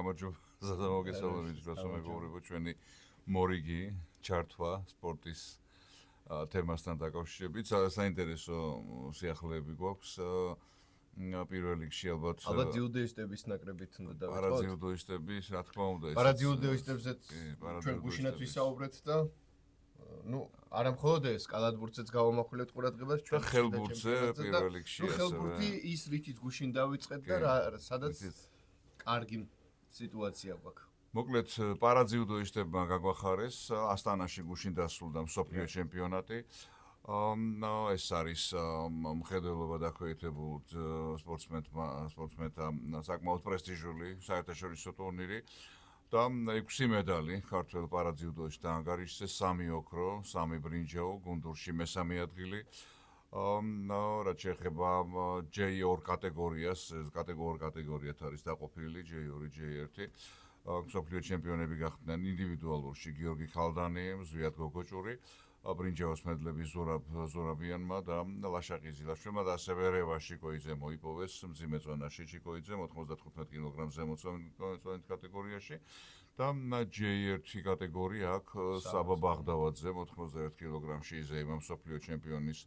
გამარჯობა ზაზამოგესალმებით რასო მეგობრებო ჩვენი მორიგი ჩართვა სპორტის თემასთან დაკავშირებით საინტერესო სიახლეები გვაქვს პირველ რიგში ალბათ ძიუდოისტების ნაკრებით უნდა დავიწყოთ პარაძიუდოისტების რა თქმა უნდა პარაძიუდოისტებზეც ჩვენ გუშინაც ვისაუბრეთ და არა მხოლოდ ეს კალათბურთზეც გავამახვილეთ ყურადღებას ჩვენ ხელბურთზე პირველ რიგში ასევე ხელბურთი ის რითიც გუშინ დავიწყეთ და სადაც კარგი სიტუაცია გვაქვს. მოკლედ პარაძიუდოისტებმა გაგვახარეს ასტანაში გუშინ დასრულდა მსოფლიო ჩემპიონატი. ეს არის მხედველობა დაქვეითებულ სპორტსმენთა საკმაოდ პრესტიჟული საერთაშორისო ტურნირი და 6 медали ქართველ პარაძიუდოისტთა ანგარიშზე 3 ოქრო, 3 ბრინჯაო, გუნდურში მესამე ადგილი. რაც შეეხება J2 კატეგორიას, კატეგორიათ არის დაყოფილი J2, J1. მსოფლიო ჩემპიონები გახდნენ ინდივიდუალურში გიორგი ხალდანი, ზვიად გოგოჭური, ბრინჯაოს მედლები ზურაბიანმა და ლაშაკი ზილაშვილმა და ასევე რევაში კოიძე მოიპოვეს მძიმე ზონაში ჩიკოიძე 95 კილოგრამზე მოწონით კატეგორიაში და J1 კატეგორია აქვს საბა ბაღდავაძე 91 კილოგრამში იზეება მსოფლიო ჩემპიონის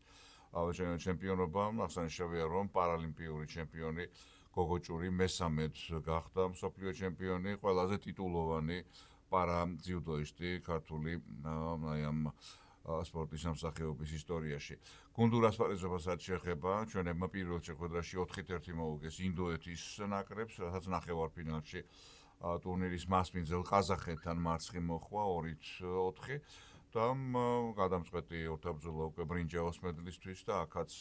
ჩემპიონობა, აღსანიშნავია რომ პარალიმპიური ჩემპიონი გოგოჭური მესამედ გახდა მსოფლიო ჩემპიონი, ყველაზე ტიტულოვანი პარაძიუდოისტი ქართული ამ სპორტის სამსახიობის ისტორიაში. გუნდურ ასპარეზობასაც შეეხება, ჩვენებმა პირველ შეხვედრაში 4-1 მოუგეს ინდოეთის ნაკრებს, რასაც ნახევარფინალში ტურნირის მასპინძელ ყაზახეთთან მარცხი მოხვა 2-4 და გადამწყვეტი ორთაბრძოლა უკვე ბრინჯაოს მედლისთვის და აქაც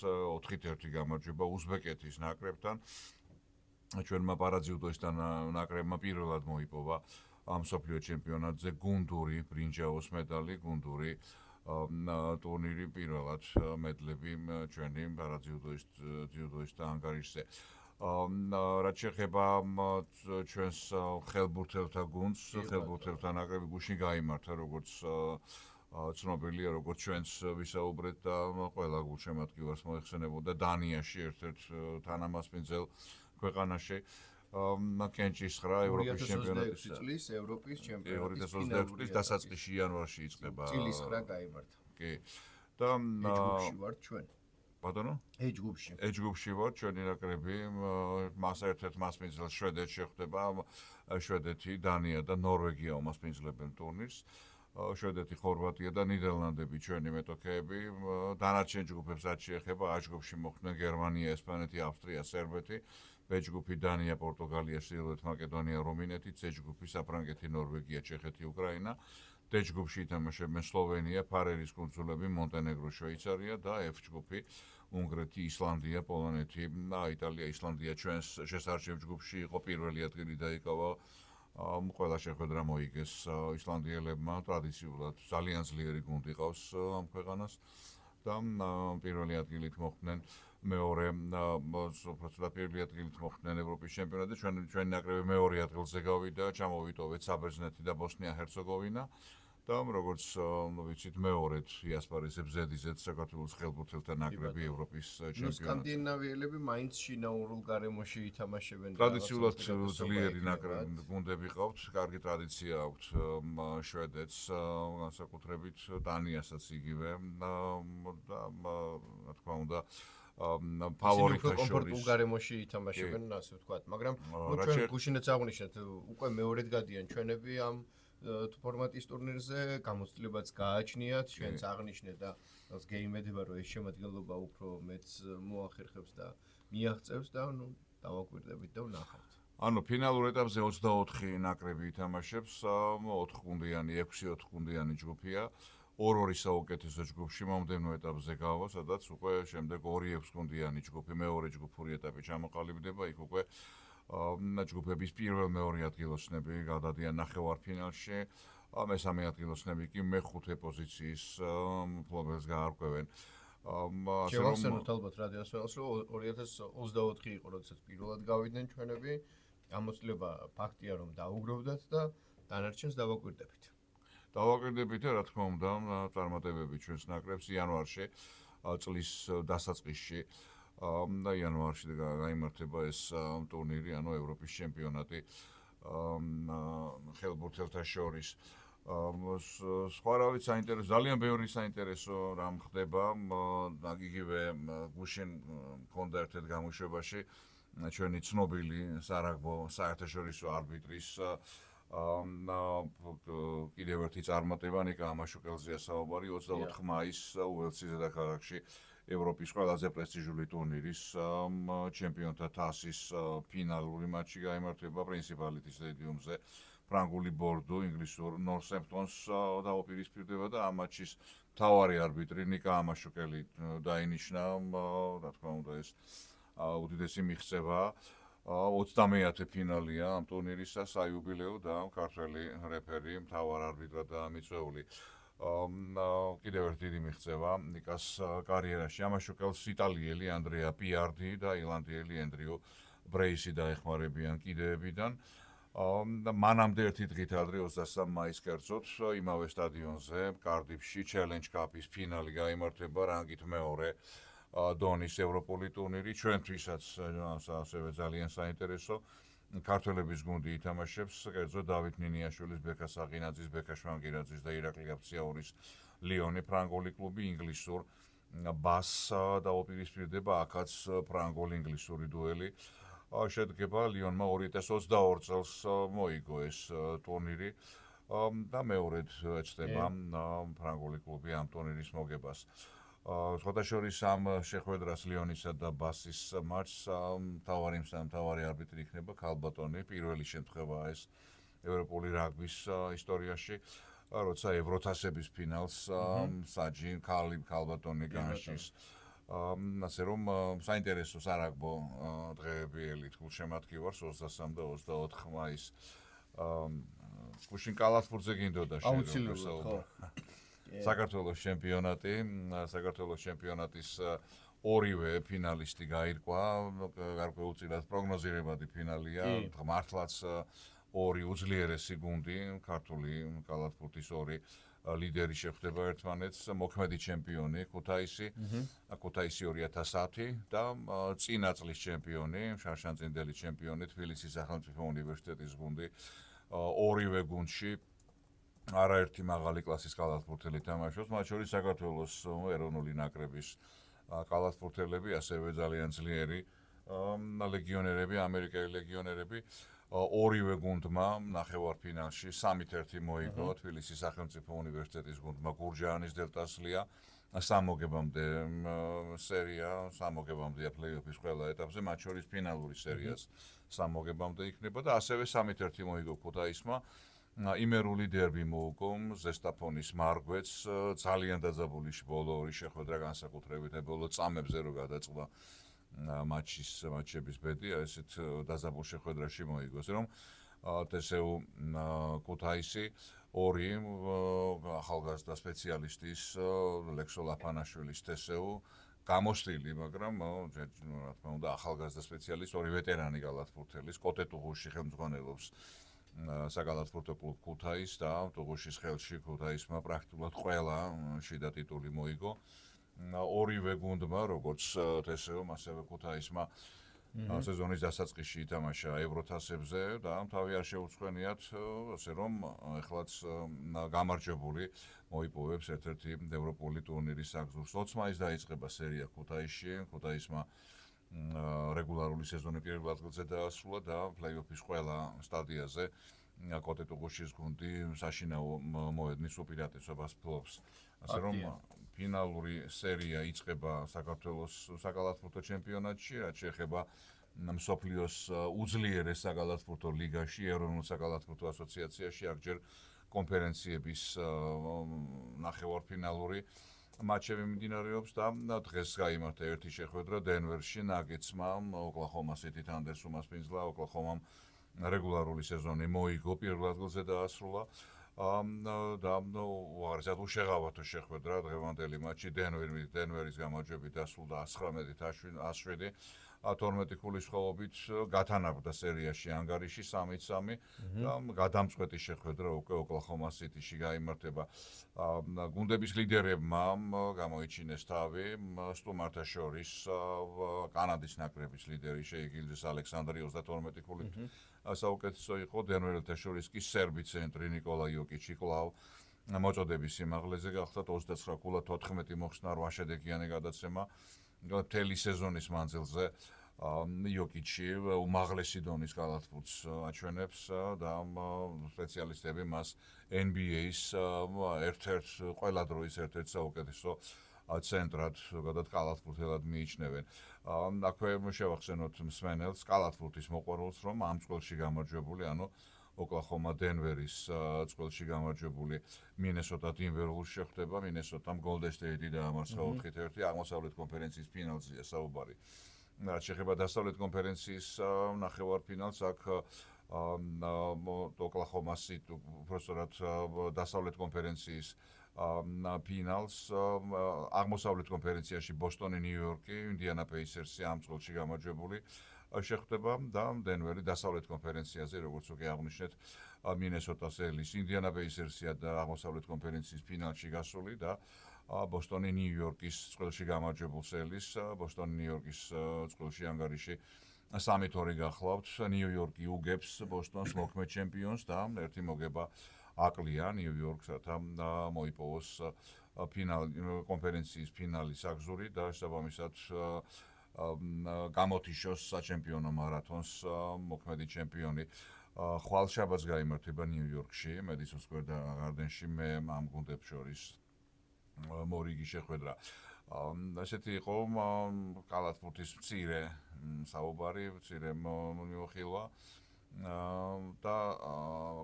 4-1 გამარჯვება უზბეკეთის ნაკრებთან. ჩვენმა პარაძიუდოისტთა ნაკრებმა პირველად მოიპოვა მსოფლიო ჩემპიონატზე გუნდური ბრინჯაოს მედალი, გუნდური ტურნირი პირველად მედლები ჩვენი პარაძიუდოისტთა ანგარიშზე. რაც შეეხება ჩვენს ხელბურთელთა გუნდს, ხელბურთელთა ნაკრები გუშინ გაიმართა, როგორც ცნობილია, როგორც ჩვენს ვისაუბრეთ და ყველა გულშემატკივარს მოეხსენებოდა დანიაში ერთ-ერთ თანამასპინძელ ქვეყანაში კენჭის 9 ევროპის ჩემპიონატის წლის ევროპის ჩემპიონატის 2026 წლის დასაწყისში იანვარში იწყება. წლის 9 გაიმართა. კი. და ჯგუფში ვართ ჩვენ. ბატონო? ჯგუფში ვართ ჩვენი ნაკრები, მას ერთ-ერთ მასპინძელს შვედეთს შეხვდება, შვედეთი, დანია და ნორვეგია უმასპინძლებენ ტურნირს. შვედეთი, ხორვატია და ნიდერლანდები ჩვენი მეტოქეები, დანარჩენ ჯგუფებს რაც შეეხება, A ჯგუფში მოხვდნენ გერმანია, ესპანეთი, ავსტრია, სერბეთი, B ჯგუფი დანია, პორტუგალია, ჩრდილოეთ მაკედონია, რუმინეთი, C ჯგუფი საფრანგეთი, ნორვეგია, ჩეხეთი, უკრაინა, D ჯგუფში ითამაშებენ სლოვენია, ფარერის კუნძულები, მონტენეგრო, შვეიცარია და F ჯგუფი უნგრეთი, ისლანდია, პოლონეთი და იტალია, ისლანდია ჩვენს შესარჩევ ჯგუფში იყო პირველი ადგილი დაიკავა. ყველა შეხვედრა მოიგეს ისლანდიელებმა, ტრადიციულად ძალიან ძლიერი გუნდი ყავს ამ ქვეყანას და პირველი ადგილით მოხვდნენ მეორე პირველი ადგილით მოხვდნენ ევროპის ჩემპიონატზე, ჩვენი ნაკრები მეორე ადგილზე გავიდა, ჩამოვიტოვეთ საბერძნეთი და ბოსნია-ჰერცეგოვინა და როგორც ვიცით მეორედ იასპარეზებს ზედიზედ საქართველოს ხელბურთელთა ნაკრები ევროპის ჩემპიონატში. სკანდინავიელები მაინც შინაურულ გარემოში ითამაშებენ. ტრადიციულად ძლიერი გუნდები ყავთ, კარგი ტრადიცია აქვთ შვედეთს, განსაკუთრებით დანიასაც იგივე და რა თქმა უნდა ფავორიტთა შორის კომფორტულ გარემოში ითამაშებენ, ასე ვთქვათ, მაგრამ ჩვენ გუშინაც აღვნიშნეთ, უკვე მეორედ გადიან ჩვენები ამ ფორმატის ტურნირზე, გამოცდილებაც გააჩნიათ, ჩვენც აღნიშნეთ და გეიმედება, რომ ეს შემადგენლობა უფრო მეც მოახერხებს და მიაღწევს და დავაკვირდებით და ვნახავთ. ანუ ფინალურ ეტაპზე 24 ნაკრები ითამაშებს, 4 გუნდიანი, 6 გუნდიანი ჯგუფია. ორ-ორი საუკეთესო ჯგუფში მომდევნო ეტაპზე გავა, სადაც უკვე შემდეგ 2-6 გუნდიანი ჯგუფი, მეორე ჯგუფური ეტაპი ჩამოყალიბდება, იქ უკვე ჯგუფების პირველ-მეორე ადგილოსნები გადადიან ნახევარფინალში, მესამე ადგილოსნები კი მეხუთე პოზიციის მფლობელს გაარკვევენ. შევახსენოთ ალბათ რადიოსმენელს, რომ 2024 იყო, როდესაც პირველად გავიდნენ ჩვენები, ამოცდილება ფაქტია, რომ დაუგროვდათ და დანარჩენს დავაკვირდებით. დავაკვირდებით და რა თქმა უნდა, წარმატებები ჩვენს ნაკრებს იანვარში წლის დასაწყისში და იანვარში გაიმართება ეს ტურნირი, ანუ ევროპის ჩემპიონატი ხელბურთელთა შორის. სხვა რა ვიცი საინტერესო, ძალიან ბევრი საინტერესო რამ ხდება, იგივე გუშინ მქონდა ერთ-ერთ გამოშვებაში ჩვენი ცნობილი სარაგბო საერთაშორისო არბიტრის კიდევ ერთი წარმატება ნიკა ამაშუკელზეა საუბარი 24 მაისს უელსის დედაქალაქში ევროპის ყველაზე პრესტიჟული ტურნირის ჩემპიონთა თასის ფინალური მატჩი გაიმართება პრინსიპალიtis სტადიუმზე. ფრანგული ბორდო ინგლისურ ნორსემპტონს დაუპირისპირდება და ამ მატჩის მთავარი არბიტრი ნიკა ამაშუკელი დაინიშნა, რა თქმა უნდა ეს უდიდესი მიღწევა 30-ე ფინალია ამ ტურნირისა საიუბილეო და ქართველი რეფერი მთავარ არბიტრად მიწვეული. კიდევ ერთი დიდი მიღწევა ნიკას კარიერაში ამაშუკელს იტალიელი ანდრეა პიარდი და ირლანდიელი ენდრიუ ბრეისი დაეხმარებიან კიდეებიდან. მანამდე ერთი დღით ადრე 23 მაისს კერძოდ იმავე სტადიონზე კარდიფში ჩელენჯ კაპის ფინალი გაიმართება რანგით მეორე დონის ევროპული ტურნირი ჩვენთვისაც ასევე ძალიან საინტერესო ქართველების გუნდი ითამაშებს კერძოდ დავით ნინიაშვილის ბექა საღინაძის ბექა შვანგირაძის და ირაკლი გაფციაურის ლიონი ფრანგული კლუბი ინგლისურ ბასს დაუპირისპირდება აქაც ფრანგულ-ინგლისური დუელი შედგება ლიონმა 2022 წელს მოიგო ეს ტურნირი და მეორედ ეცდება ფრანგული კლუბი ამ ტურნირის მოგებას. სხვადასხვა ამ შეხვედრას ლიონისა და ბასის მატჩს მთავარი არბიტრი იქნება ქალბატონი პირველი შემთხვევაა ეს ევროპული რაგბის ისტორიაში როცა ევროთასების ფინალს საჯი ქალბატონი განშის ასე რომ საინტერესო სარაგბო დღეები ელით გულშემატკივარს 23 და 24 მაისს გუშინ კალათბურთზე გინდოდა აუცილებლად საქართველოს ჩემპიონატის ორივე ფინალისტი გაირკვა, გარკვეულწილად პროგნოზირებადი ფინალია, მართლაც ორი უძლიერესი გუნდი, ქართული კალათბურთის ორი ლიდერი შეხვდება ერთმანეთს, მოქმედი ჩემპიონი ქუთაისი 2010 და წინა წლის ჩემპიონი, შარშანწინდელი ჩემპიონი თბილისის სახელმწიფო უნივერსიტეტის გუნდი ორივე გუნდში არაერთი მაღალი კლასის კალათბურთელი თამაშობს, მათ შორის საქართველოს ეროვნული ნაკრების კალათბურთელები, ასევე ძალიან ძლიერი ლეგიონერები, ამერიკელი ლეგიონერები. ორივე გუნდმა ნახევარფინალში 3-1 მოიგო თბილისის სახელმწიფო უნივერსიტეტის გუნდმა გურჯაანის დელტასლია სამოგებამდე სერია, სამოგებამდე პლეი-ოფის ყველა ეტაპზე, მათ შორის ფინალური სერიას სამოგებამდე იქნება და ასევე 3-1 მოიგო ქუთაისმა. იმერული დერბი მოუგო ზესტაფონის მარგვეთს ძალიან დაძაბული ბოლო ორი შეხვედრა განსაკუთრებით ბოლო წამებზე რო გადაწყდა მატჩების ბედი ესეთ დაძაბულ შეხვედრაში მოიგო ასე რომ TSU ქუთაისი ორი ახალგაზრდა სპეციალისტის ლექსო ლაფანაშვილის TSU გამოსტილი მაგრამ რა თქმა უნდა ახალგაზრდა სპეციალისტი ორი ვეტერანი კალათბურთელის კოტე ტუღუში ხელმძღვანელობს საკალათბურთო კლუბ ქუთაისს და ტუღუშის ხელში ქუთაისმა პრაქტიკულად ყველა შიდა ტიტული მოიგო. ორივე გუნდმა, როგორც TSU-მ, ასევე ქუთაისმა სეზონის დასაწყისში ითამაშა ევროთასებზე და თავი არ შეუცვლენიათ, ასე რომ ეხლაც გამარჯვებული მოიპოვებს ერთ-ერთი ევროპული ტურნირის აგზურს. 20 მაისს დაიწყება სერია ქუთაისში, ქუთაისმა რეგულარული სეზონი პირველ ადგილზე დაასრულა და პლეი-ოფის ყველა სტადიაზე კოტე ტუღუშის გუნდი საშინაო მოედნის უპირატესობას ფლობს. ასე რომ ფინალური სერია იწყება საქართველოს საკალათბურთო ჩემპიონატში, რაც შეეხება მსოფლიოს უძლიერეს საკალათბურთო ლიგაში, ეროვნულ საკალათბურთო ასოციაციაში, აქ ჯერ კონფერენციების ნახევარფინალური მატჩები მიმდინარეობს და დღეს გაიმართა ერთი შეხვედრა დენვერში ნაგეტსმა ოკლაჰომა სიტი თანდერს უმასპინძლა ოკლაჰომამ რეგულარული სეზონი მოიგო პირველ ადგილზე დაასრულა და უაღრესად უშეღავათო შეხვედრა დღევანდელი მატჩი დენვერის გამარჯვებით დასრულდა 19-7 12 ქულის სხვაობით გათანაბრდა სერიაში ანგარიში 3-3 და გადამწყვეტი შეხვედრა უკვე ოკლაჰომა სიტიში გაიმართება. გუნდების ლიდერებმა გამოიჩინეს თავი სტუმართა შორის კანადის ნაკრების ლიდერი შეი გილზეს ალექსანდრი 32 ქულით საუკეთესო იყო დენვერელთა შორის კი სერბი ცენტრი ნიკოლა იოკიჩი კვლავ მოწოდების სიმაღლეზე გახდა 29 ქულა 14 მოხსნა 8 შედეგიანი გადაცემა მთელი სეზონის მანძილზე იოკიჩი უმაღლესი დონის კალათბურთს აჩვენებს და სპეციალისტები მას NBA-ის ერთ-ერთ ყველა დროის ერთ-ერთ საუკეთესო ცენტრად გადად კალათბურთელად მიიჩნევენ. აქვე შევახსენოთ მსმენელს კალათბურთის მოყვარულს, რომ ამ წყვილში გამარჯვებული, ანუ ოკლაჰომა დენვერის წყვილში გამარჯვებული მინესოტა ტიმბერვულს შეხვდება. მინესოტამ გოლდენ სტეიტი დაამარცხა 4-1 აღმოსავლეთ კონფერენციის ფინალზეა საუბარი. რაც შეეხება დასავლეთ კონფერენციის ნახევარფინალს, აქ ოკლაჰომა სიტი უბრალოდ დასავლეთ კონფერენციის ფინალს აღმოსავლეთ კონფერენციაში ბოსტონი, ნიუ-იორკი, ინდიანა პეისერსი ამ წყვილში გამარჯვებული შეხვდება და დენვერი დასავლეთ კონფერენციაზე, როგორც უკვე აღნიშნეთ, მინესოტას ელის, ინდიანა პეისერსია და აღმოსავლეთ კონფერენციის ფინალში გასული და ბოსტონი, ნიუ-იორკის წყვილში გამარჯვებულს ელის, ბოსტონი, ნიუ-იორკის წყვილში ანგარიში 3-2 გახლავთ. ნიუ-იორკი უგებს ბოსტონს მოქმედ ჩემპიონს და ერთი მოგება აკლია ნიუ-იორკს, რათა მოიპოვოს კონფერენციის ფინალის აგზური და შესაბამისად გამოთიშოს საჩემპიონო მარათონს მოქმედი ჩემპიონი. ხვალ შაბათს გაიმართება ნიუ-იორკში, მედისონ სკვერ გარდენში მე ამ გუნდებს შორის მორიგი შეხვედრა. ესეთი იყო კალათბურთის მცირე საუბარი, მცირე მიმოხილვა. და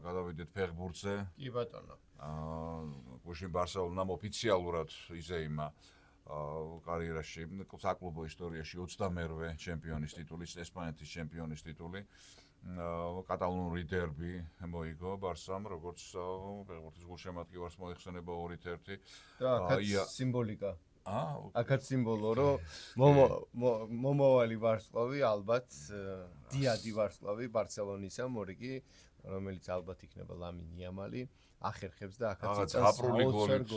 გადავიდეთ ფეხბურთზე. კი ბატონო. გუშინ ბარსელონამ ოფიციალურად იზეიმა კარიერაში, საკლუბო ისტორიაში 28-ვე ჩემპიონის ტიტული, ესპანეთის ჩემპიონის ტიტული. კატალონური დერბი მოიგო ბარსამ, როგორც ფეხბურთის გულშემატკივარს მოიხსენება 2-1. და აქაც სიმბოლიკა. აქაც სიმბოლო, რომ მომავალი ვარსკვლავი ალბათ დიადი ვარსკვლავი ბარსელონისა მორიგი, რომელიც ალბათ იქნება ლამინ იამალი, ახერხებს და აქაც იწევს აპრული გოლით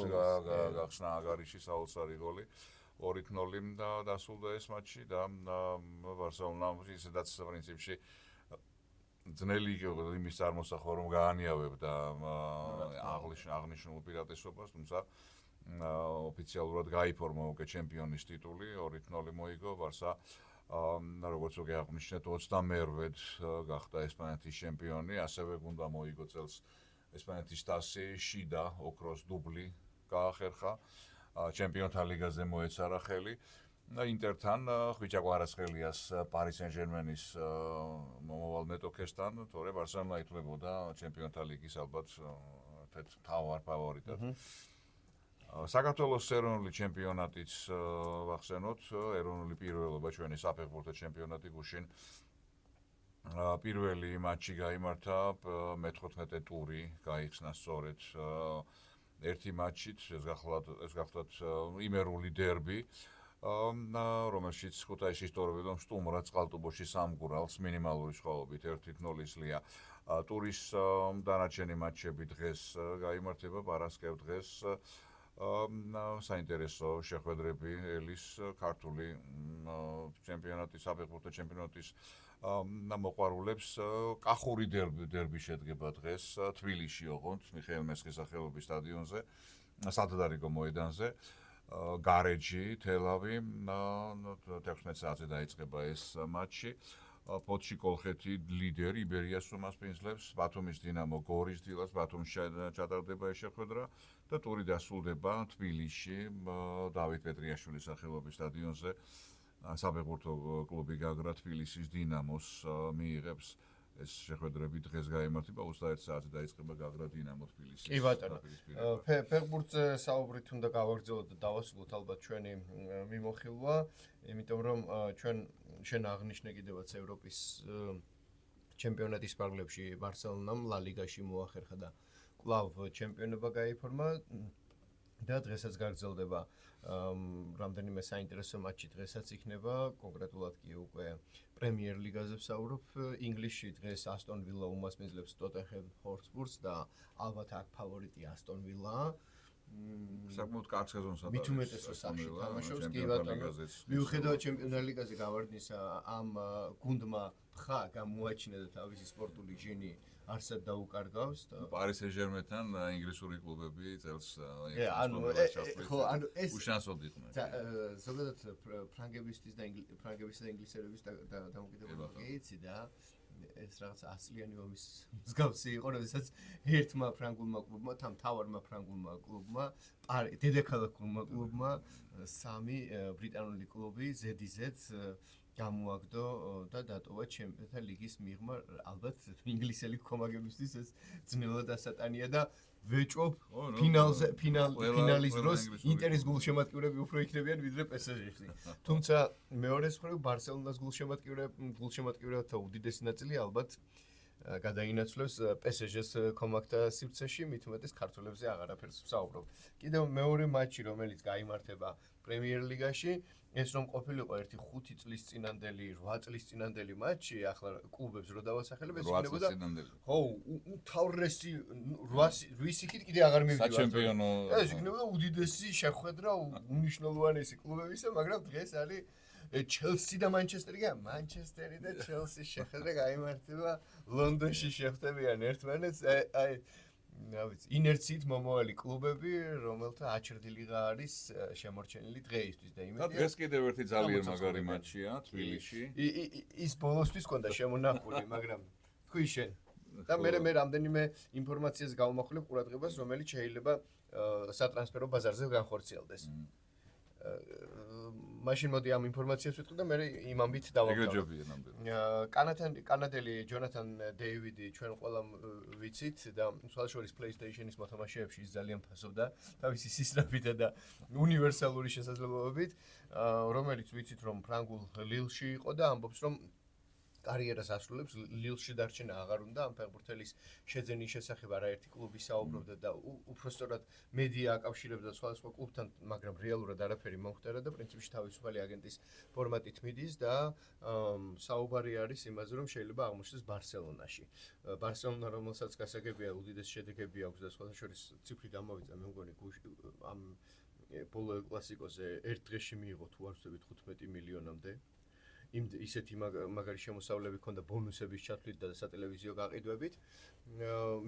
გახსნა ანგარიში საოცარი გოლი 2-0 და დასრულდა ეს მატჩი და ბარსელონამ ისედაც პრინციპში ძნელი იყო იმის წარმოსახვა რომ გაანიავებდა აღნიშნულ უპირატესობას, თუმცა ოფიციალურად გაიფორმა უკვე ჩემპიონის ტიტული 2-0 მოიგო ბარსა როგორც უკვე აღნიშნეთ 28-ვედ გახდა ესპანეთის ჩემპიონი, ასევე გუნდა მოიგო წელს ესპანეთის თასი, შიდა ოქროს დუბლი გაახერხა, ჩემპიონთა ლიგაზე მოეცარა ხელი. ინტერთან ხვიჩა კვარაცხელიას პარი სენ-ჟერმენის მომავალ მეტოქესთან, თორე ბარსელონა ითვლებოდა ჩემპიონთა ლიგის ალბათ ერთ მთავარ ფავორიტად. საქართველოს ეროვნული ჩემპიონატიც ვახსენოთ, ეროვნული პირველობა ჩვენი საფეხბურთო ჩემპიონატი გუშინ პირველი მატჩი გაიმართა, მე-15 ტური გაიხსნა სწორედ ერთი მატჩით, ეს გახლავთ იმერული დერბი, რომელშიც ქუთაისის ტორპედომ სტუმრად წყალტუბოში სამგურალს მინიმალური სხვაობით 1-0 ლია. ტურის დანარჩენი მატჩები დღეს გაიმართება, პარასკევ დღეს საინტერესო შეხვედრები ელის ქართული ჩემპიონატის, საფეხბურთო ჩემპიონატის მოყვარულებს. კახური დერბი შედგება დღეს თბილისში, ოღონდ მიხეილ მესხის სახელობის სტადიონზე, სადადარიგო მოედანზე. გარეჯი, თელავი, 16 საათზე დაიწყება ეს მატჩი. ფოთში კოლხეთი ლიდერი იბერიას უმასპინძლებს, ბათუმის დინამო გორის დილას, ბათუმში ჩატარდება ეს შეხვედრა და ტური დასრულდება თბილისში, დავით პეტრიაშვილის სახელობის სტადიონზე. საფეხბურთო კლუბი გაგრა თბილისის დინამოს მიიღებს ეს შეხვედრები დღეს გაიმართება 21 საათზე დაიწყება გაგრა დინამო თბილისის. კი ბატონო. ფეხბურთზე საუბრით უნდა გავაგრძელოთ და დავასრულოთ ალბათ ჩვენი მიმოხილვა, იმიტომ რომ ჩვენ აღნიშნე კიდევაც ევროპის ჩემპიონატის პარკლებში ბარსელონამ ლა ლიგაში მოახერხა და კვლავ ჩემპიონობა გაიფორმა. და დღესაც გაგრძელდება რამდენიმე საინტერესო მატჩი დღესაც იქნება, კონკრეტულად კი უკვე პრემიერ ლიგაზე ვსაუბრობ, ინგლისში დღეს ასტონ ვილა უმასპინძლებს ტოტენჰემ ჰოტსპურს და ალბათ აქ ფავორიტი ასტონ ვილაა. საკმაოდ კარგ სეზონს ატარებს. მით უმეტეს სახში თამაშობს, კი ბატონო. მიუხედავად ჩემპიონთა ლიგაზე გავარდნისა, ამ გუნდმა ხა გამოაჩინა და თავისი სპორტული ჟინი არსად დაუკარგავს და პარი სენ-ჟერმენთან ინგლისური კლუბები წელს ანუ ეს უშანსოდ იყვნენ. ზოგადად ფრანგებისთვის და ინგლისელების დამოკიდებულება გეიცი და ეს რაღაც ასლიანი ომის მსგავსი იყო, როდესაც ერთმა ფრანგულმა კლუბმა, მთავარმა ფრანგულმა კლუბმა, დედაქალაქურმა კლუბმა სამი ბრიტანული კლუბი ZDZ გამოაგდო და დატოვა ჩემპიონთა ლიგის მიღმა, ალბათ ინგლისელი კომაგებისთვის ეს ძნელად ასატანია და ვეჭვობ ფინალის დროს ინტერის გულშემატკივრები უფრო იქნებიან ვიდრე PSG-ში. თუმცა მეორე მხრივ ბარსელონას გულშემატკივრებთა უდიდესი ნაწილი ალბათ გადაინაცვლებს PSG-ს კომაქტა სივრცეში, მით უმეტეს ქართველებზე აღარაფერს ვსაუბრობ. კიდევ მეორე მატჩი, რომელიც გაიმართება პრემიერ ლიგაში, ეს რომ ყოფილიყო ერთი 5 წლის წინანდელი, 8 წლის წინანდელი მატჩი, ახლა კლუბებს რო დავასახელებ, ეს იქნებოდა ხო, უმთავრესი 8 იქით კიდე აღარ მივიდივარ. საჩემპიონო ეს იქნებოდა უდიდესი შეხვედრა უნიშნულოვანესი კლუბებისა, მაგრამ დღეს არის ჩელსი და მანჩესტერი და ჩელსის შეხვედრა გაიმართება ლონდონში შეხვდებიან ერთმანეთს. აი ნავიც ინერციით მომავალი კლუბები, რომელთა აჩრდილიღა არის შემორჩენილი დღეისთვის და იმედია. დღეს კიდევ ერთი ძალიან მაგარი მატჩია თბილისში. ის ბოლოსთვის კონდა შემონახული, მაგრამ თქვი შენ. და მე რამდენიმე ინფორმაციას გავმახვილებ ყურადღებას, რომელიც შეიძლება სატრანსფერო ბაზარზე განხორციელდეს. მაშინ მოდი ამ ინფორმაციას ვიტყვი და მე იმ ამბით დავამთავრებ. კანადელი ჯონათან დეივიდი ჩვენ ყველამ ვიცით და სხვადასხვა PlayStation-ის მოთამაშეებში ის ძალიან ფასობდა თავისი სისწრაფითა და უნივერსალური შესაძლებლობებით, რომელიც ვიცით რომ ფრანგულ ლილში იყო და ამბობს რომ კარიერას ასრულებს ლილში დარჩენა აღარ უნდა ამ ფეხბურთელის შეძენის შესახებ არაერთი კლუბი საუბრობდა და უпростоრად მედია აკავშირებდა სხვადასხვა კლუბთან, მაგრამ რეალურად არაფერი მომხდარა და პრინციპში თავისუფალი აგენტის ფორმატით მიდის და საუბარი არის იმაზე, რომ შეიძლება აღმოჩნდეს ბარსელონაში. ბარსელონა, რომელსაც გასაგებია უდიდესი შედეგები აქვს და სხვადასხვა ციფრი გამოვიდა, მე მგონი ამ ბოლო კლასიკოზე ერთ დღეში მიიღო თუ არ ვცდებით 15 მილიონამდე. ისეთი მაგარი შემოსავლები ქონდა ბონუსების ჩათვლით და სატელევიზიო გაყიდვებით.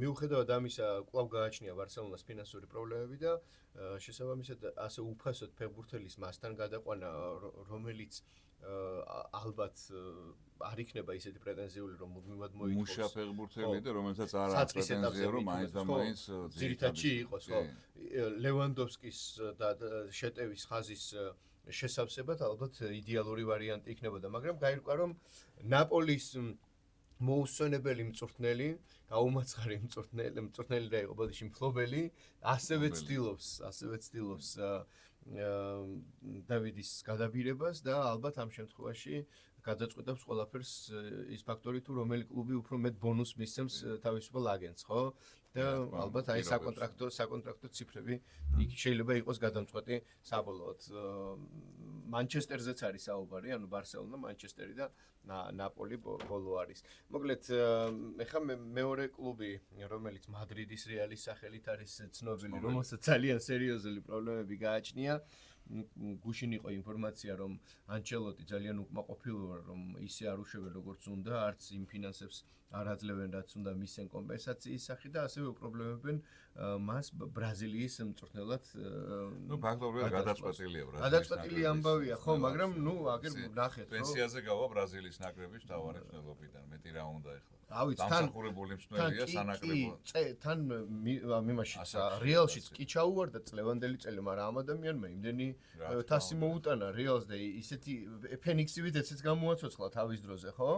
მიუხედავად ამისა, კვლავ გააჩნია ბარსელონას ფინანსური პრობლემები და შესაბამისად ასე უფასოდ ფეხბურთელის მასთან გადაყვანა, რომელიც ალბათ არ იქნება ისეთი პრეტენზიული, რომ მუდმივად მოითხოვს. მუშა ფეხბურთელი და რომელსაც არ აქვს პრეტენზია, რომ მაინც და მაინც ძირითადში იყოს, ხო. ლევანდოვსკის და შეტევის ხაზის შესავსებად ალბათ იდეალური ვარიანტი იქნებოდა, მაგრამ გაირკვა რომ ნაპოლის მოუსვენებელი მწვრთნელი, გაუმაცხარი მწვრთნელი და იყო ბოდიში მფლობელი, ასევე ცდილობს დავიდის გადაბირებას და ალბათ ამ შემთხვევაში გადაწყვეტავს ყველაფერს ის ფაქტორი თუ რომელი კლუბი უფრო მეტ ბონუს მისცემს თავისუფალ აგენტს, ხო? და ალბათ აი საკონტრაქტო ციფრები იქ შეიძლება იყოს გადამწყვეტი საბოლოოდ. მანჩესტერზეც არის საუბარი, ანუ ბარსელონა, მანჩესტერი და ნაპოლი ბოლო არის. მოკლედ, ეხლა მეორე კლუბი, რომელიც მადრიდის რეალის სახელით არის ცნობილი, რომელსაც ძალიან სერიოზული პრობლემები გააჩნია. გუშინ იყო ინფორმაცია, რომ ანჩელოტი ძალიან უკმაყოფილოა, რომ ისე არ უშვებენ როგორც უნდა, არც იმ ფინანსებს არ აძლევენ, რაც უნდა მისცენ კომპენსაციის სახით და ასევე უპრობლემებენ მას ბრაზილიის მწვრთნელად. ნუ ფაქტობრივად გადაწყვეტილია ბრაზილიის. გადაწყვეტილი ამბავია, ხო, მაგრამ ნუ აგერ ნახეთ, ხო. პენსიაზე გავა ბრაზილიის ნაკრების მთავარი მწვრთნელობიდან, მეტი რა უნდა ეხლა. ავიც დამსახურებული მწვრთნელია სანაკრებო. თან მიმაშიც რეალშიც კი ჩაუვარდა წლევანდელი წელი, მაგრამ ამ ადამიანმა იმდენი თასი მოუტანა რეალს და ისეთი ფენიქსივით ეცეც გამოაცოცხლა თავის დროზე, ხო?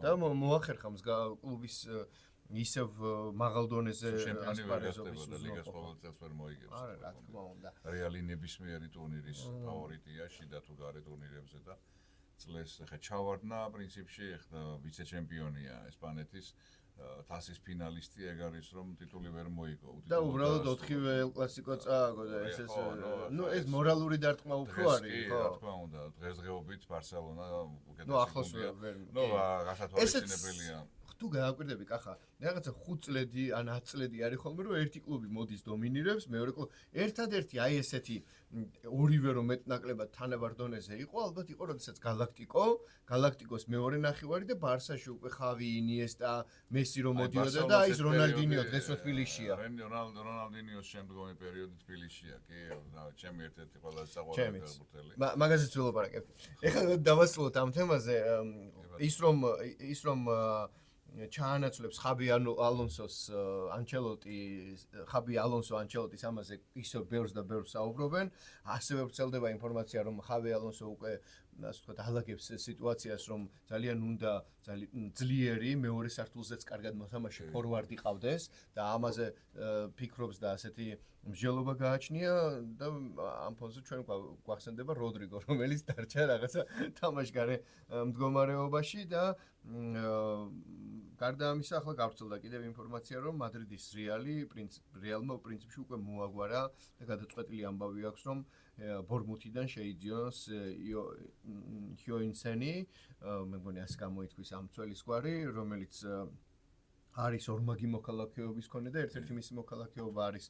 და მოახერხა კლუბის ისევ მაღალ დონეზე ასპარეზობის ლიგას ყოველ წელს ვერ მოიგებს. არა, რა თქმა უნდა. რეალი ნებისმიერი ტურნირის ფავორიტია შიდა თუ გარე ტურნირებზე და წლეს ხა ჩავარდნა პრინციპში ხა ვიცე-ჩემპიონია ესპანეთის თასის ფინალისტი, ეგ არის რომ ტიტული ვერ მოიგო. და უბრალოდ 4-ვე ელ კლასიკო წააგო და ეს ეს მორალური დარტყმა უფრო არის, ხო? რა თქმა უნდა, დღესდღეობით ბარსელონა უკეთესი. ახლოს ვერ. გასათვალისწინებელია. თუ გააკვირდები კახა, რაღაცა 5 წლედი ან 10 წლედი არის ხოლმე რომ ერთი კლუბი მოდის დომინირებს, მეორე კლუბი ერთადერთი აი ესეთი ორივე რომ მეტნაკლებად თანაბარ დონეზე იყო, ალბათ იყო როდესაც გალაქტიკოს მეორე ნახევარი და ბარსაში უკვე ხავი, ინიესტა, მესი რომ მოდიოდა და ის რონალდინიო დღეს თბილისშია. რონალდინიოს შემდგომი პერიოდი თბილისშია, კი, ჩემი ერთ-ერთი ყველაზე საყვარელი ფეხბურთელი. მაგაზეც ველაპარაკებ. ეხლა დავასრულოთ ამ თემაზე, ის რომ ჩაანაცვლებს ხაბი ალონსო ანჩელოტის ამაზე ისო ბევრს და ბევრს საუბრობენ. ასევე ვრცელდება ინფორმაცია, რომ ხაბი ალონსო უკვე ასე ვთქვათ, ალაგებს სიტუაციას, რომ ძალიან უნდა ძლიერი მეორე სართულზეც კარგად მოთამაშე ფორვარდი ყავდეს და ამაზე ფიქრობს და ასეთი მსჯელობა გააჩნია და ამ ფონზე ჩვენ გვახსენდება როდრიგო, რომელიც დარჩა რაღაცა თამაშგარე მდგომარეობაში და გარდა ამისა, ახლა გავრცელდა კიდევ ინფორმაცია, რომ მადრიდის რეალმა პრინციპში უკვე მოაგვარა და გადაწყვეტილი ამბავი აქვს, რომ ბორმუთიდან შეიძიოს ჰიოინსენი, მე მგონი ასე გამოითქვის ამ მცველის გვარი, რომელიც არის ორმაგი მოქალაქეობის მქონე და ერთ-ერთი მისი მოქალაქეობა არის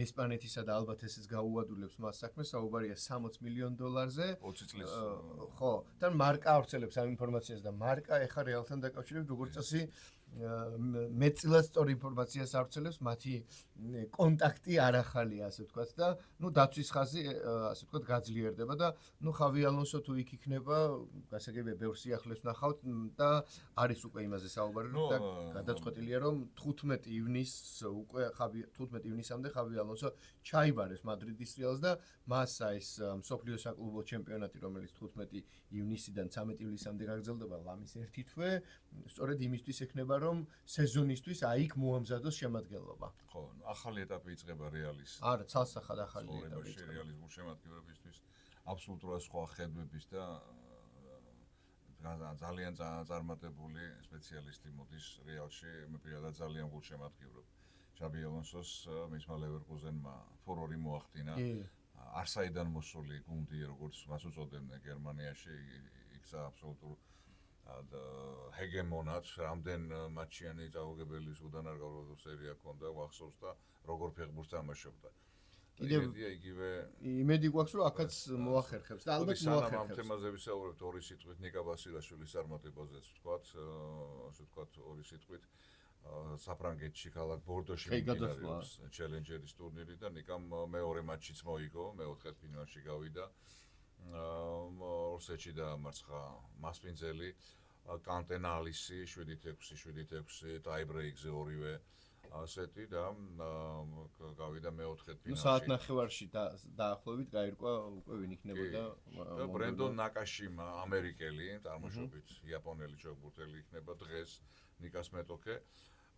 ესპანეთისა და ალბათ ესეც გაუადვილებს მას საქმეს, საუბარია $60 მილიონ 20 წლის. ხო, და მარკა ავრცელებს ამ ინფორმაციას და მარკა ეხა რეალთან დაკავშირებით როგორც წესი მეტწილად სწორ ინფორმაციას ავრცელებს, მათი კონტაქტი არ ახალია, ასე ვთქვათ და დაცვის ხაზი, ასე ვთქვათ, გაძლიერდება და ხავი ალონსო თუ იქ იქნება, გასაგებია ბევრ სიახლეს ნახავთ და არის უკვე იმაზე საუბარი და გადაწყვეტილია რომ 15 ივნისამდე ხავი ალონსო ჩაიბარეს მადრიდის რეალს და მას ეს მსოფლიო საკლუბო ჩემპიონატი, რომელიც 15 ივნისიდან 13 ივლისამდე გაგრძელდება ლამის ერთი თვე, სწორედ იმისთვის ექნება რომ სეზონისთვის აიქ მოამზადოს შემადგენლობა. ხო, ახალი ეტაპი იწყება რეალის. არა, ცალსახად ახალი ეტაპი იწყება. რეალის შემადგენლობისთვის აბსოლუტურად სხვა ხედვების და ძალიან წარმატებული სპეციალისტი მოდის რეალში, მე პირადად ძალიან გულშემატკივრობ. შაბი ალონსოს მისმა ლევერკუზენმა ფურორი მოახდინა. არსაიდან მოსული გუნდი, როგორც მას უწოდებდნენ გერმანიაში, იქცა აბსოლუტურ ჰეგემონად, რამდენ მატჩიანი წაგებელი სუდან არ გავრო სერია ჰქონდა, ვახსოვს და როგორ ფეხბურთს თამაშობდა. კიდევ იმედი გვაქვს რომ აქაც მოახერხებს და ალბათ მოახერხებს. ამ თემაზე ვისაუბრებთ ორი სიტყვით ნიკა ბასილაშვილის წარმატებაზეც ვთქვათ, ასე ვთქვათ ორი სიტყვით. საფრანგეთში ქალაქ ბორდოში მიმდინარეობს ჩელენჯერის ტურნირი და ნიკამ მეორე მატჩიც მოიგო, მეოთხედფინალში გავიდა. ორსეთში დაამარცხა მასპინძელი, კანტენალისი 7-6, 7-6 ტაიბრეიკზე ორივე ასეთი და გავიდა მეოთხედფინალში. საათნახევარში დაახლოებით გაირკვა უკვე ვინ იქნებოდა. და ბრენდონ ნაკაშიმა, ამერიკელი, წარმოშობით იაპონელი ჩოგბურთელი იქნება დღეს ნიკას მეტოქე.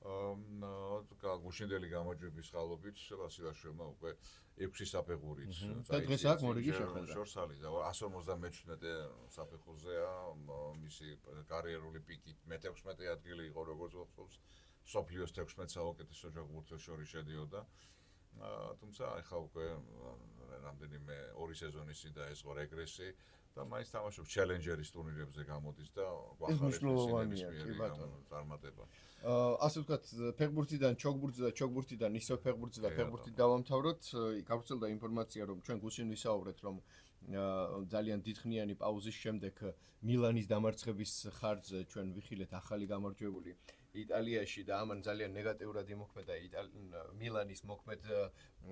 გუშინდელი გამარჯვების ხალობით ვასილაშვილმა უკვე 6 საფეხურით და დღეს აქ მორიგი შეხვედრა. შორს არის და 157 საფეხურზეა მისი კარიერული პიკი. მე-16 ადგილი იყო როგორც ვახსოვს. სოფლიოს 16 საუკეთესო ჩოგბურთელს შორის შედიოდა. თუმცა ახლა უკვე რამდენიმე 2 სეზონის წინ დაესყო რეგრესი და მაინც თამაშობს ჩელენჯერის ტურნირებზე გამოდის და გვახარებს წარმატება. ასე ვთქვათ, ფეხბურთიდან ჩოგბურთზე და ჩოგბურთიდან ისევ ფეხბურთზე და ფეხბურთით დავამთავროთ. გავრცელდა ინფორმაცია, რომ ჩვენ გუშინ ვისაუბრეთ, რომ ძალიან დიდხნიანი პაუზის შემდეგ მილანის დამარცხების ხარჯზე ჩვენ ვიხილეთ ახალი გამარჯვებული იტალიაში და ამან ძალიან ნეგატიურად იმოქმედა მილანის მოქმედ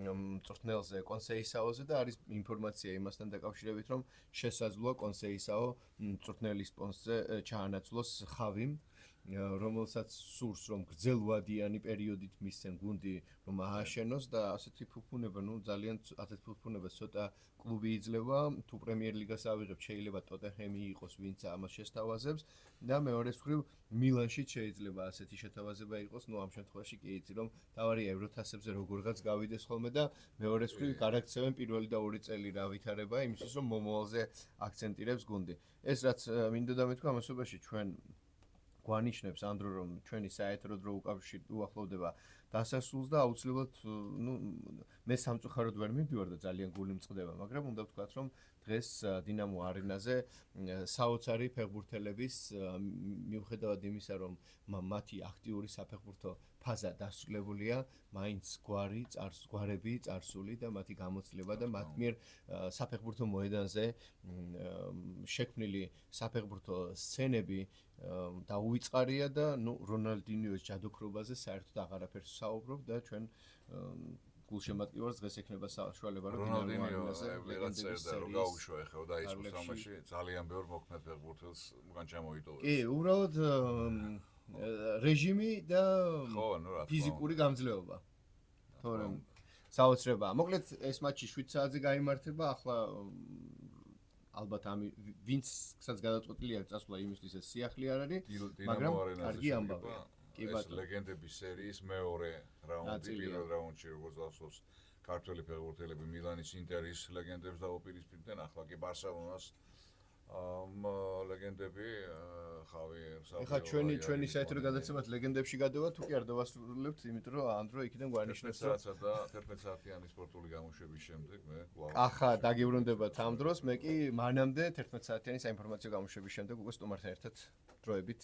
მწვრთნელზე კონსეისაოზე და არის ინფორმაცია იმასთან დაკავშირებით, რომ შესაძლოა კონსეისაო მწვრთნელის პოსტზე ჩაანაცვლოს ხავიმ, რომელსაც სურს რომ გრძელვადიანი პერიოდით მისცენ გუნდი რომ ააშენოს და ასეთი ფუფუნება, ძალიან ასეთ ფუფუნებას ცოტა კლუბი იძლევა, თუ პრემიერ ლიგას ავიღებთ, შეიძლება ტოტენჰემი იყოს, ვინც ამას შესთავაზებს და მეორეს მხრივ მილანშიც შეიძლება ასეთი შეთავაზება იყოს, ამ შემთხვევაში კი იცი რომ თავარი ევროთასებზე როგორღაც გავიდეს ხოლმე და მეორეს მხრივ გარაქცევენ პირველი და ორი წელი რა ვითარება იმისთვის რომ მომავალზე აქცენტირებს გუნდი. ეს რაც მინდოდა მეთქვა ამასობაში ჩვენ გვანიშნებს ამ დრო რომ ჩვენი საერთო დრო უკავშირ უახლოვდება დასასრულს და აუცილებლად მე სამწუხაროდ ვერ მივდივარ და ძალიან გული მწყდება, მაგრამ უნდა ვთქვათ რომ დღეს დინამო არენაზე საოცარი ფეხბურთელების მიუხედავად იმისა რომ მათი აქტიური საფეხბურთო ფაზა დასრულებულია, მაინც გვარები წარსული და მათი გამოცდილება და მათ მიერ საფეხბურთო მოედანზე შექმნილი საფეხბურთო სცენები დაუვიწყარია და რონალდინიოს ჯადოქრობაზე საერთოდ აღარაფერს საუბრობ და ჩვენ გულშემატკივარს დღეს ექნება საშუალება რომ რონალდინიოზე ვიღაც წერდა რომ გაუშვა ეხლა და ის თამაში ძალიან ბევრ მოქმედ ფეხბურთელს უკან ჩამოიტოვებს. კი, უბრალოდ რეჟიმი და ფიზიკური გამძლეობა. თორემ საოცრებაა. მოკლედ ეს მატჩი 7 საათზე გაიმართება, ახლა ალბათ ვინცსაც გადაწყვეტილი აქვს წასვლა იმისთვის ეს სიახლე არ არის, მაგრამ კარგი ამბავია. ეს ლეგენდების სერიის მეორე რაუნდი, პირველ რაუნდში როგორც გახსოვს, ქართველი ფეხბურთელები მილანის ინტერის ლეგენდებს დაუპირისპირდნენ, ახლა კი ბარსელონას ლეგენდები ხავიერ ეხლა ჩვენი საერთო გადაცემად ლეგენდებში გადავა თუ კი არ დავასრულებთ, იმიტომ რომ ამ დრო იქიდან გვანიშნებს და 11 საათიანი სპორტული გამოშვების შემდეგ მე ახლა დაგიბრუნდებათ ამ დროს, მე კი მანამდე 11 საათიანი საინფორმაციო გამოშვების შემდეგ უკვე სტუმართან ერთად დროებით